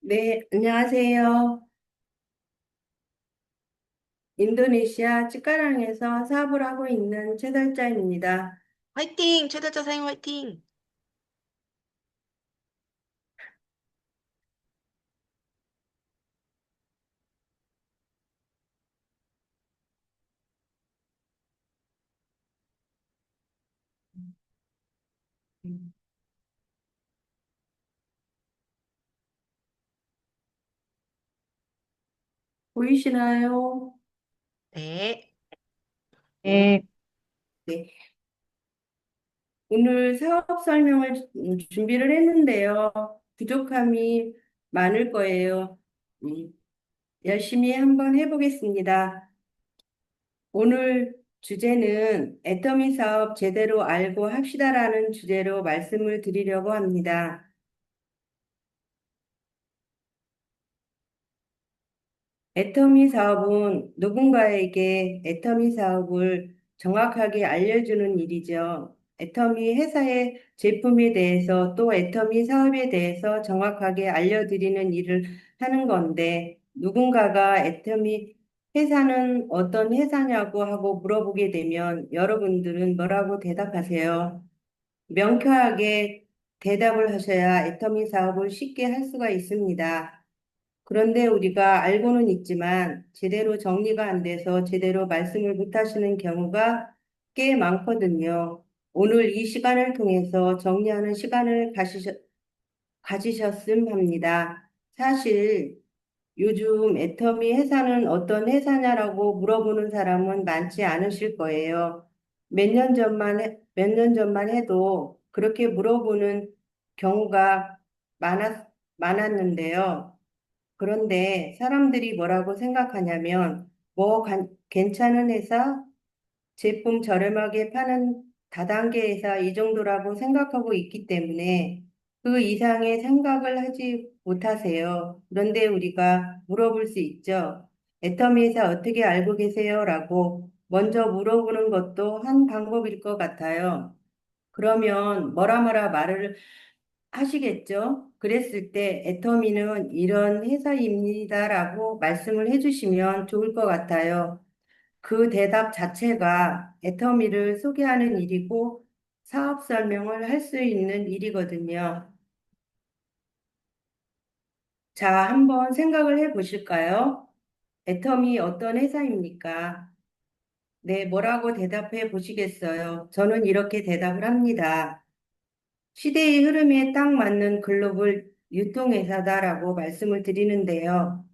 네, 안녕하세요. 인도네시아 치카랑에서 사업을 하고 있는 최달자입니다. 화이팅! 최달자 사용 화이팅! 보이시나요? 네. 네. 네. 오늘 사업 설명을 준비를 했는데요. 부족함이 많을 거예요. 음, 열심히 한번 해보겠습니다. 오늘 주제는 애터미 사업 제대로 알고 합시다라는 주제로 말씀을 드리려고 합니다. 애터미 사업은 누군가에게 애터미 사업을 정확하게 알려주는 일이죠. 애터미 회사의 제품에 대해서 또 애터미 사업에 대해서 정확하게 알려드리는 일을 하는 건데, 누군가가 애터미 회사는 어떤 회사냐고 하고 물어보게 되면 여러분들은 뭐라고 대답하세요? 명쾌하게 대답을 하셔야 애터미 사업을 쉽게 할 수가 있습니다. 그런데 우리가 알고는 있지만 제대로 정리가 안 돼서 제대로 말씀을 못 하시는 경우가 꽤 많거든요. 오늘 이 시간을 통해서 정리하는 시간을 가지셨음 합니다. 사실 요즘 애터미 회사는 어떤 회사냐라고 물어보는 사람은 많지 않으실 거예요. 몇 년 전만 해도 그렇게 물어보는 경우가 많았는데요. 그런데 사람들이 뭐라고 생각하냐면, 괜찮은 회사, 제품 저렴하게 파는 다단계 회사 이 정도라고 생각하고 있기 때문에 그 이상의 생각을 하지 못하세요. 그런데 우리가 물어볼 수 있죠. 애터미 회사 어떻게 알고 계세요? 라고 먼저 물어보는 것도 한 방법일 것 같아요. 그러면 뭐라 뭐라 말을 하시겠죠? 그랬을 때 애터미는 이런 회사입니다라고 말씀을 해주시면 좋을 것 같아요. 그 대답 자체가 애터미를 소개하는 일이고 사업 설명을 할 수 있는 일이거든요. 자, 한번 생각을 해 보실까요? 애터미 어떤 회사입니까? 네, 뭐라고 대답해 보시겠어요? 저는 이렇게 대답을 합니다. 시대의 흐름에 딱 맞는 글로벌 유통회사다라고 말씀을 드리는데요.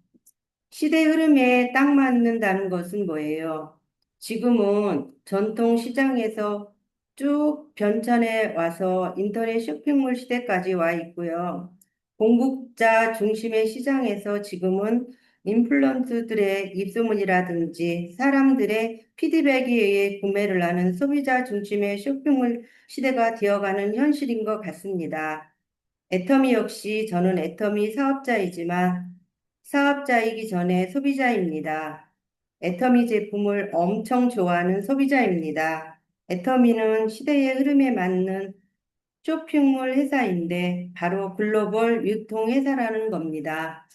시대 흐름에 딱 맞는다는 것은 뭐예요? 지금은 전통 시장에서 쭉 변천해 와서 인터넷 쇼핑몰 시대까지 와 있고요. 공급자 중심의 시장에서 지금은 인플루언서들의 입소문이라든지 사람들의 피드백에 의해 구매를 하는 소비자 중심의 쇼핑몰 시대가 되어가는 현실인 것 같습니다. 애터미 역시 저는 애터미 사업자이지만 사업자이기 전에 소비자입니다. 애터미 제품을 엄청 좋아하는 소비자입니다. 애터미는 시대의 흐름에 맞는 쇼핑몰 회사인데 바로 글로벌 유통 회사라는 겁니다.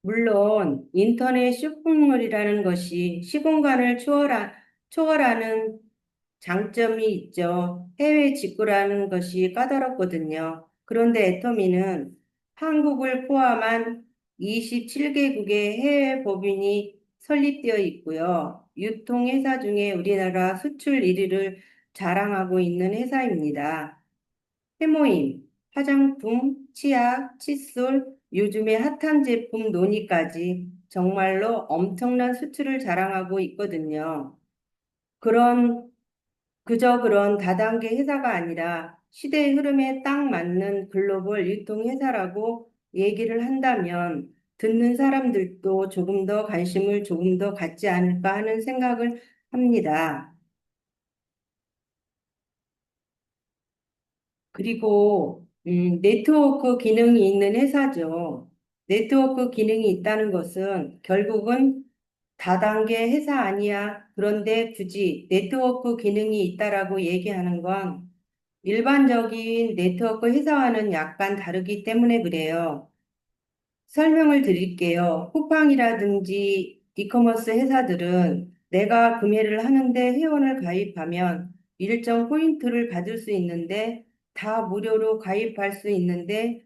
물론 인터넷 쇼핑몰이라는 것이 시공간을 초월하는 장점이 있죠. 해외 직구라는 것이 까다롭거든요. 그런데 애터미는 한국을 포함한 27개국의 해외 법인이 설립되어 있고요. 유통회사 중에 우리나라 수출 1위를 자랑하고 있는 회사입니다. 해모임, 화장품, 치약, 칫솔, 요즘의 핫한 제품 노니까지 정말로 엄청난 수출을 자랑하고 있거든요. 그런 그저 그런 다단계 회사가 아니라 시대의 흐름에 딱 맞는 글로벌 유통 회사라고 얘기를 한다면 듣는 사람들도 조금 더 관심을 조금 더 갖지 않을까 하는 생각을 합니다. 그리고 네트워크 기능이 있는 회사죠. 네트워크 기능이 있다는 것은 결국은 다단계 회사 아니야. 그런데 굳이 네트워크 기능이 있다라고 얘기하는 건 일반적인 네트워크 회사와는 약간 다르기 때문에 그래요. 설명을 드릴게요. 쿠팡이라든지 이커머스 회사들은 내가 구매를 하는데 회원을 가입하면 일정 포인트를 받을 수 있는데 다 무료로 가입할 수 있는데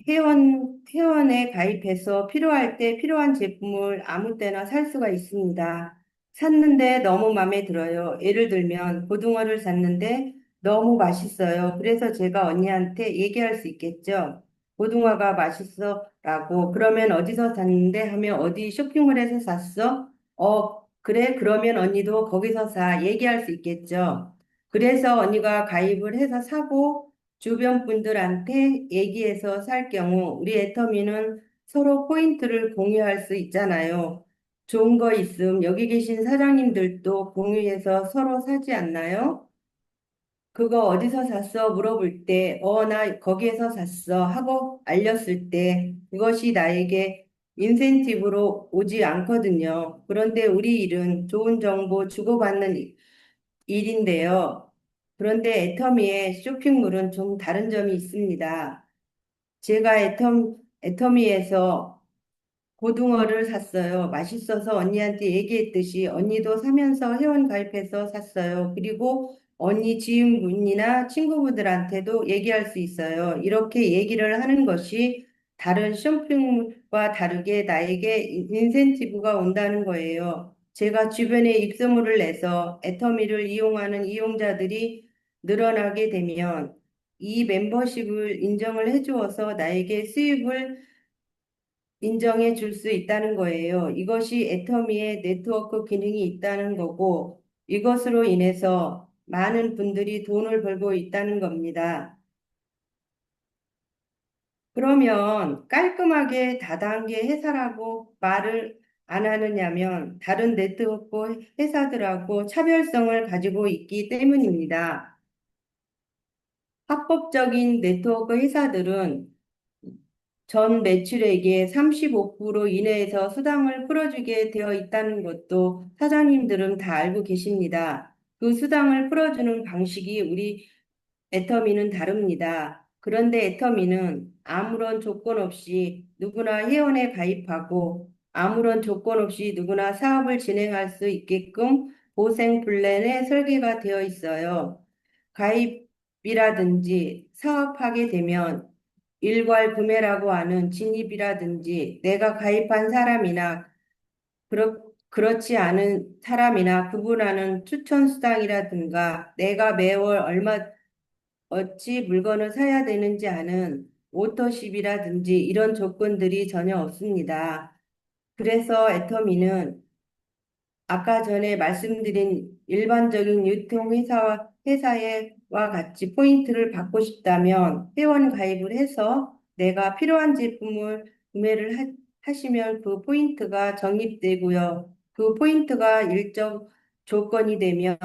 회원에 가입해서 필요할 때 필요한 제품을 아무 때나 살 수가 있습니다. 샀는데 너무 마음에 들어요. 예를 들면 고등어를 샀는데 너무 맛있어요. 그래서 제가 언니한테 얘기할 수 있겠죠. 고등어가 맛있어라고. 그러면 어디서 샀는데 하면 어디 쇼핑몰에서 샀어? 그래. 그러면 언니도 거기서 사. 얘기할 수 있겠죠. 그래서 언니가 가입을 해서 사고 주변 분들한테 얘기해서 살 경우 우리 애터미는 서로 포인트를 공유할 수 있잖아요. 좋은 거 있음 여기 계신 사장님들도 공유해서 서로 사지 않나요? 그거 어디서 샀어? 물어볼 때, 나 거기에서 샀어. 하고 알렸을 때, 그것이 나에게 인센티브로 오지 않거든요. 그런데 우리 일은 좋은 정보 주고받는 일인데요. 그런데 애터미의 쇼핑몰은 좀 다른 점이 있습니다. 제가 애터미에서 고등어를 샀어요. 맛있어서 언니한테 얘기했듯이 언니도 사면서 회원 가입해서 샀어요. 그리고 언니 지인분이나 친구분들한테도 얘기할 수 있어요. 이렇게 얘기를 하는 것이 다른 쇼핑과 다르게 나에게 인센티브가 온다는 거예요. 제가 주변에 입소문을 내서 애터미를 이용하는 이용자들이 늘어나게 되면 이 멤버십을 인정을 해주어서 나에게 수입을 인정해 줄 수 있다는 거예요. 이것이 애터미의 네트워크 기능이 있다는 거고, 이것으로 인해서 많은 분들이 돈을 벌고 있다는 겁니다. 그러면 깔끔하게 다단계 회사라고 말을 안 하느냐면 다른 네트워크 회사들하고 차별성을 가지고 있기 때문입니다. 합법적인 네트워크 회사들은 전 매출액의 35% 이내에서 수당을 풀어주게 되어 있다는 것도 사장님들은 다 알고 계십니다. 그 수당을 풀어주는 방식이 우리 애터미는 다릅니다. 그런데 애터미는 아무런 조건 없이 누구나 회원에 가입하고 아무런 조건 없이 누구나 사업을 진행할 수 있게끔 보생 플랜에 설계가 되어 있어요. 가입이라든지 사업하게 되면 일괄 구매라고 하는 진입이라든지 내가 가입한 사람이나 그렇지 않은 사람이나 구분하는 추천 수당이라든가 내가 매월 얼마 어찌 물건을 사야 되는지 아는 오토십이라든지 이런 조건들이 전혀 없습니다. 그래서 애터미는 아까 전에 말씀드린 일반적인 회사와 같이 포인트를 받고 싶다면 회원 가입을 해서 내가 필요한 제품을 하시면 그 포인트가 적립되고요. 그 포인트가 일정 조건이 되면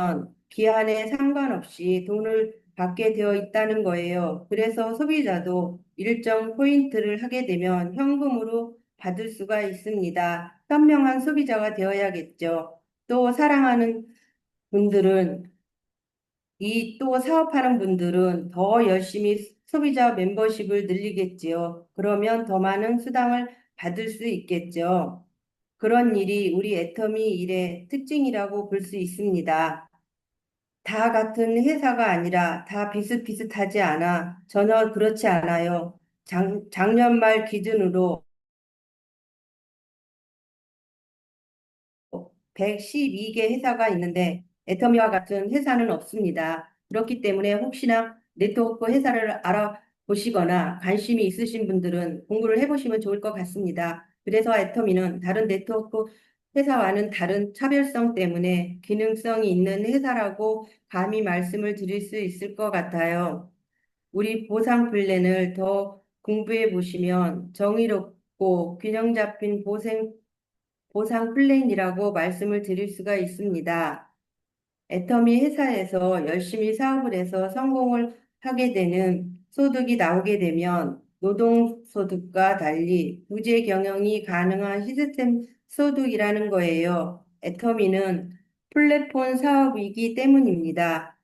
기한에 상관없이 돈을 받게 되어 있다는 거예요. 그래서 소비자도 일정 포인트를 하게 되면 현금으로 받을 수가 있습니다. 현명한 소비자가 되어야겠죠. 또 사랑하는 분들은 또 사업하는 분들은 더 열심히 소비자 멤버십을 늘리겠지요. 그러면 더 많은 수당을 받을 수 있겠죠. 그런 일이 우리 애터미 일의 특징이라고 볼 수 있습니다. 다 같은 회사가 아니라 다 비슷비슷하지 않아 전혀 그렇지 않아요. 작년 말 기준으로 112개 회사가 있는데 애터미와 같은 회사는 없습니다. 그렇기 때문에 혹시나 네트워크 회사를 알아보시거나 관심이 있으신 분들은 공부를 해보시면 좋을 것 같습니다. 그래서 애터미는 다른 네트워크 회사와는 다른 차별성 때문에 기능성이 있는 회사라고 감히 말씀을 드릴 수 있을 것 같아요. 우리 보상 플랜을 더 공부해 보시면 정의롭고 균형 잡힌 보상 플랜이라고 말씀을 드릴 수가 있습니다. 애터미 회사에서 열심히 사업을 해서 성공을 하게 되는 소득이 나오게 되면 노동소득과 달리 부재 경영이 가능한 시스템 소득이라는 거예요. 애터미는 플랫폼 사업이기 때문입니다.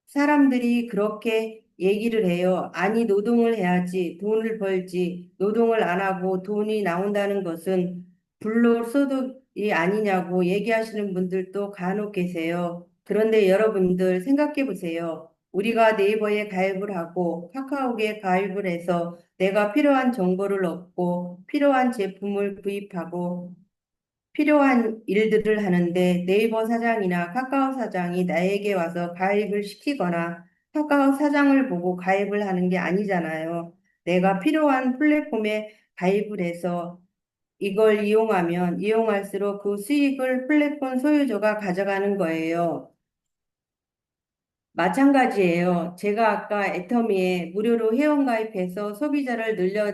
사람들이 그렇게 얘기를 해요. 아니, 노동을 해야지, 돈을 벌지, 노동을 안 하고 돈이 나온다는 것은 불로소득이 아니냐고 얘기하시는 분들도 간혹 계세요. 그런데 여러분들 생각해 보세요. 우리가 네이버에 가입을 하고 카카오에 가입을 해서 내가 필요한 정보를 얻고 필요한 제품을 구입하고 필요한 일들을 하는데 네이버 사장이나 카카오 사장이 나에게 와서 가입을 시키거나 카카오 사장을 보고 가입을 하는 게 아니잖아요. 내가 필요한 플랫폼에 가입을 해서 이걸 이용하면 이용할수록 그 수익을 플랫폼 소유주가 가져가는 거예요. 마찬가지예요. 제가 아까 애터미에 무료로 회원가입해서 소비자를 늘려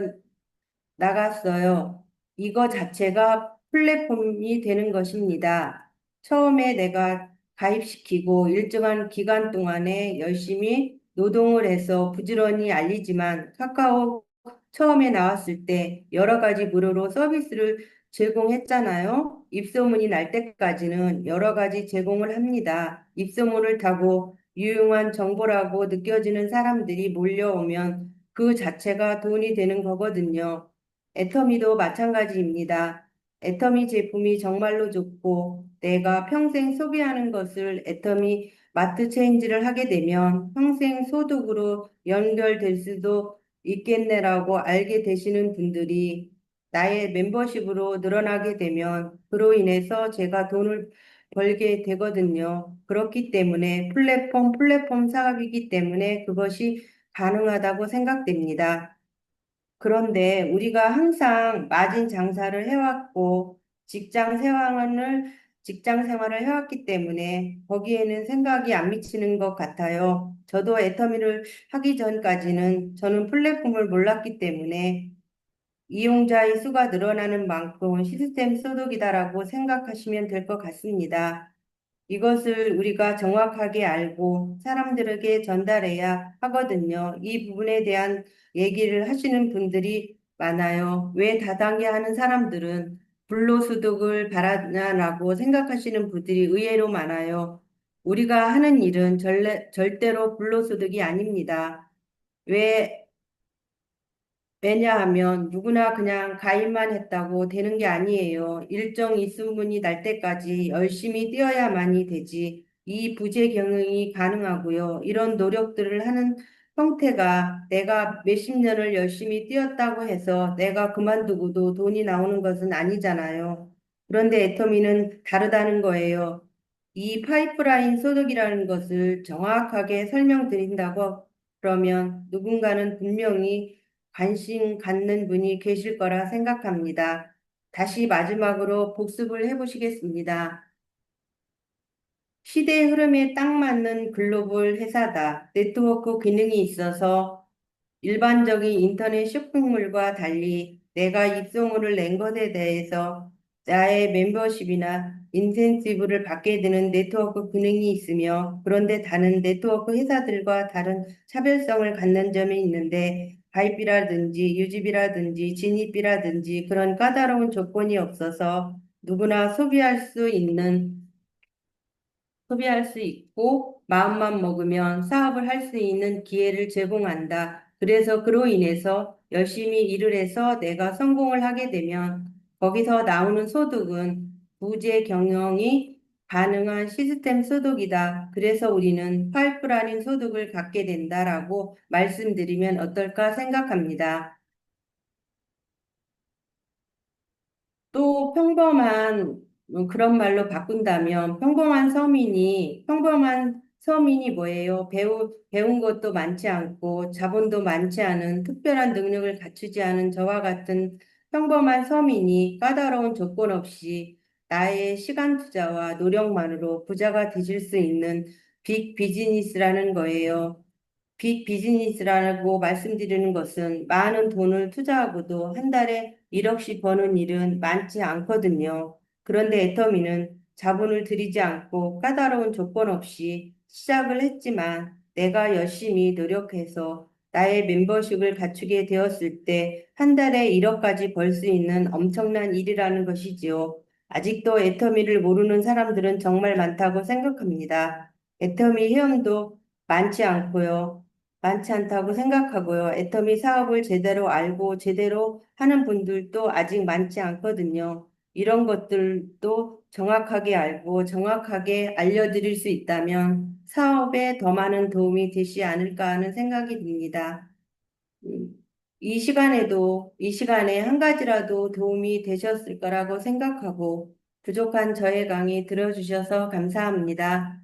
나갔어요. 이거 자체가 플랫폼이 되는 것입니다. 처음에 내가 가입시키고 일정한 기간 동안에 열심히 노동을 해서 부지런히 알리지만 카카오 처음에 나왔을 때 여러 가지 무료로 서비스를 제공했잖아요. 입소문이 날 때까지는 여러 가지 제공을 합니다. 입소문을 타고 유용한 정보라고 느껴지는 사람들이 몰려오면 그 자체가 돈이 되는 거거든요. 애터미도 마찬가지입니다. 애터미 제품이 정말로 좋고 내가 평생 소비하는 것을 애터미 마트 체인지를 하게 되면 평생 소득으로 연결될 수도 있겠네라고 알게 되시는 분들이 나의 멤버십으로 늘어나게 되면 그로 인해서 제가 돈을 벌게 되거든요. 그렇기 때문에 플랫폼 사업이기 때문에 그것이 가능하다고 생각됩니다. 그런데 우리가 항상 마진 장사를 해왔고 직장 생활을 해왔기 때문에 거기에는 생각이 안 미치는 것 같아요. 저도 애터미를 하기 전까지는 저는 플랫폼을 몰랐기 때문에 이용자의 수가 늘어나는 만큼 시스템 소득이다라고 생각하시면 될 것 같습니다. 이것을 우리가 정확하게 알고 사람들에게 전달해야 하거든요. 이 부분에 대한 얘기를 하시는 분들이 많아요. 왜 다단계 하는 사람들은 불로소득을 바라냐라고 생각하시는 분들이 의외로 많아요. 우리가 하는 일은 절대로 불로소득이 아닙니다. 왜 왜냐하면 누구나 그냥 가입만 했다고 되는 게 아니에요. 일정 입소문이 날 때까지 열심히 뛰어야만이 되지. 이 부재 경영이 가능하고요. 이런 노력들을 하는 형태가 내가 몇십 년을 열심히 뛰었다고 해서 내가 그만두고도 돈이 나오는 것은 아니잖아요. 그런데 애터미는 다르다는 거예요. 이 파이프라인 소득이라는 것을 정확하게 설명드린다고 그러면 누군가는 분명히 관심 갖는 분이 계실 거라 생각합니다. 다시 마지막으로 복습을 해보시겠습니다. 시대의 흐름에 딱 맞는 글로벌 회사다. 네트워크 기능이 있어서 일반적인 인터넷 쇼핑몰과 달리 내가 입소문을 낸 것에 대해서 나의 멤버십이나 인센티브를 받게 되는 네트워크 기능이 있으며 그런데 다른 네트워크 회사들과 다른 차별성을 갖는 점이 있는데 가입비라든지 유지비라든지 진입비라든지 그런 까다로운 조건이 없어서 누구나 소비할 수 있고 마음만 먹으면 사업을 할 수 있는 기회를 제공한다. 그래서 그로 인해서 열심히 일을 해서 내가 성공을 하게 되면 거기서 나오는 소득은 부재 경영이 가능한 시스템 소득이다. 그래서 우리는 파이프라인 소득을 갖게 된다라고 말씀드리면 어떨까 생각합니다. 또 그런 말로 바꾼다면 평범한 서민이 뭐예요? 배운 것도 많지 않고 자본도 많지 않은 특별한 능력을 갖추지 않은 저와 같은 평범한 서민이 까다로운 조건 없이 나의 시간 투자와 노력만으로 부자가 되실 수 있는 빅 비즈니스라는 거예요. 빅 비즈니스라고 말씀드리는 것은 많은 돈을 투자하고도 한 달에 1억씩 버는 일은 많지 않거든요. 그런데 애터미는 자본을 들이지 않고 까다로운 조건 없이 시작을 했지만 내가 열심히 노력해서 나의 멤버십을 갖추게 되었을 때 한 달에 1억까지 벌 수 있는 엄청난 일이라는 것이지요. 아직도 애터미를 모르는 사람들은 정말 많다고 생각합니다. 애터미 회원도 많지 않고요. 많지 않다고 생각하고요. 애터미 사업을 제대로 알고 제대로 하는 분들도 아직 많지 않거든요. 이런 것들도 정확하게 알고 정확하게 알려드릴 수 있다면 사업에 더 많은 도움이 되지 않을까 하는 생각이 듭니다. 음, 이 시간에 한 가지라도 도움이 되셨을 거라고 생각하고 부족한 저의 강의 들어주셔서 감사합니다.